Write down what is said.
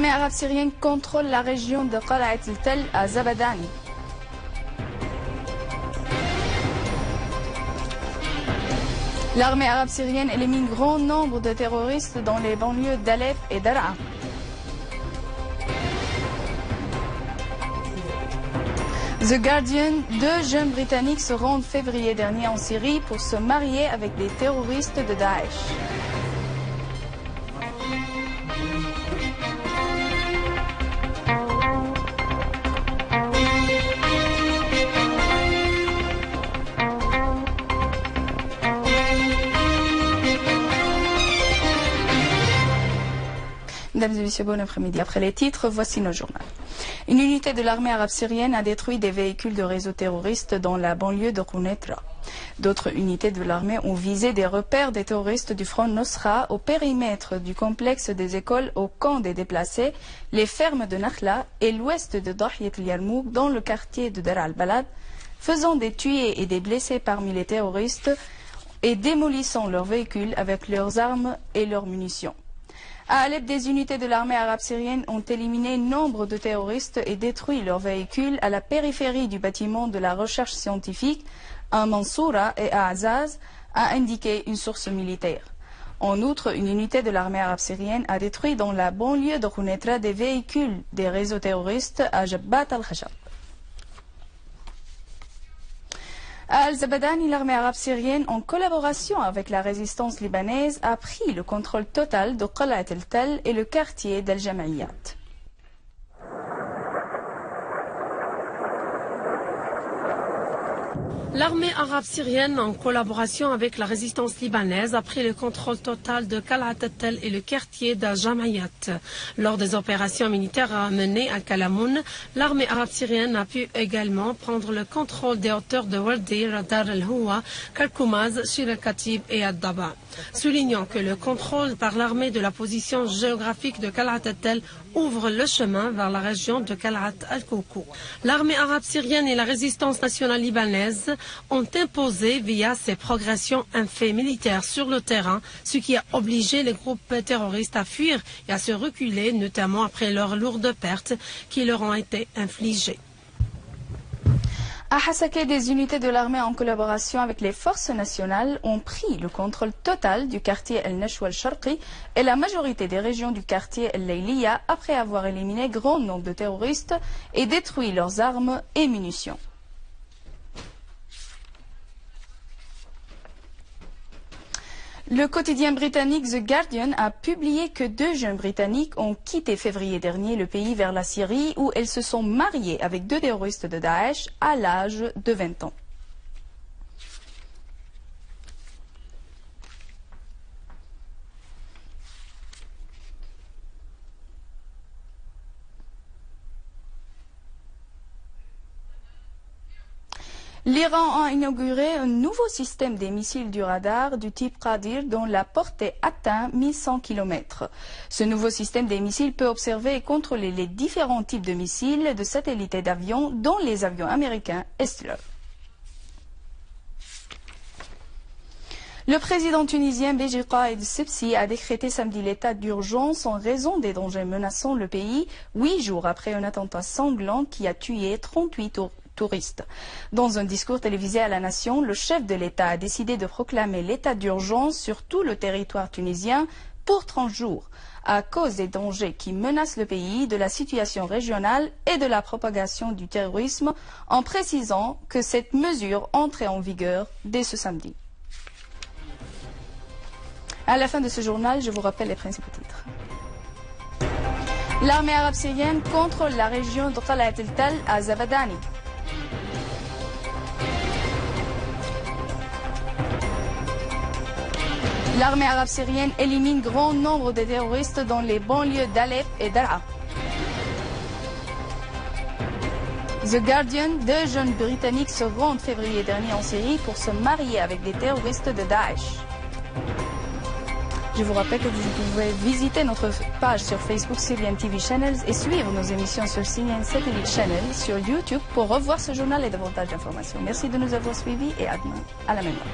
L'armée arabe syrienne contrôle la région de Qal'at al-Tel à Zabadani. L'armée arabe syrienne élimine grand nombre de terroristes dans les banlieues d'Alep et Daraa. The Guardian, 2 jeunes Britanniques se rendent février dernier en Syrie pour se marier avec des terroristes de Daesh. Mesdames et messieurs, bon après-midi. Après les titres, voici nos journaux. Une unité de l'armée arabe syrienne a détruit des véhicules de réseaux terroristes dans la banlieue de Quneitra. D'autres unités de l'armée ont visé des repères des terroristes du front Nosra au périmètre du complexe des écoles au camp des déplacés, les fermes de Nakhla et l'ouest de Dahiyat el-Yarmouk dans le quartier de Dar al-Balad, faisant des tués et des blessés parmi les terroristes et démolissant leurs véhicules avec leurs armes et leurs munitions. À Alep, des unités de l'armée arabe syrienne ont éliminé nombre de terroristes et détruit leurs véhicules à la périphérie du bâtiment de la recherche scientifique, à Mansoura et à Azaz, a indiqué une source militaire. En outre, une unité de l'armée arabe syrienne a détruit dans la banlieue de Quneitra des véhicules des réseaux terroristes à Jabbat al-Khashab. À Al-Zabadani, l'armée arabe syrienne, en collaboration avec la résistance libanaise, a pris le contrôle total de Qal'at al-Tel et le quartier d'Al-Jamaïat. L'armée arabe syrienne, en collaboration avec la résistance libanaise, a pris le contrôle total de Qal'at al-Tel et le quartier d'Al-Jamaïat. Lors des opérations militaires menées à Kalamoun, l'armée arabe syrienne a pu également prendre le contrôle des hauteurs de Wardir, Dar el-Houa, Kalkoumaz, Shir el-Khatib et Ad-Daba. Soulignant que le contrôle par l'armée de la position géographique de Qal'at al-Tel ouvre le chemin vers la région de Qal'at al-Koukou. L'armée arabe syrienne et la résistance nationale libanaise ont imposé via ces progressions un fait militaire sur le terrain, ce qui a obligé les groupes terroristes à fuir et à se reculer, notamment après leurs lourdes pertes qui leur ont été infligées. À Hassaké, des unités de l'armée en collaboration avec les forces nationales ont pris le contrôle total du quartier El-Nashwa al-Sharqi et la majorité des régions du quartier El-Layliya après avoir éliminé grand nombre de terroristes et détruit leurs armes et munitions. Le quotidien britannique The Guardian a publié que 2 jeunes Britanniques ont quitté février dernier le pays vers la Syrie où elles se sont mariées avec 2 terroristes de Daesh à l'âge de 20 ans. L'Iran a inauguré un nouveau système des missiles du radar du type Qadir dont la portée atteint 1100 km. Ce nouveau système des missiles peut observer et contrôler les différents types de missiles, de satellites et d'avions, dont les avions américains Estler. Le président tunisien Béji Qaïd Sebsi a décrété samedi l'état d'urgence en raison des dangers menaçant le pays, 8 jours après un attentat sanglant qui a tué 38 touristes. Dans un discours télévisé à la nation, le chef de l'État a décidé de proclamer l'état d'urgence sur tout le territoire tunisien pour 30 jours, à cause des dangers qui menacent le pays, de la situation régionale et de la propagation du terrorisme, en précisant que cette mesure entrait en vigueur dès ce samedi. À la fin de ce journal, je vous rappelle les principaux titres. L'armée arabe syrienne contrôle la région de Qal'at al-Tel à Zabadani. L'armée arabe syrienne élimine grand nombre de terroristes dans les banlieues d'Alep et Daraa. The Guardian, 2 jeunes Britanniques se rendent février dernier en Syrie pour se marier avec des terroristes de Daesh. Je vous rappelle que vous pouvez visiter notre page sur Facebook Syrian TV Channels et suivre nos émissions sur Syrian Satellite Channel sur YouTube pour revoir ce journal et davantage d'informations. Merci de nous avoir suivis et à demain à la même heure.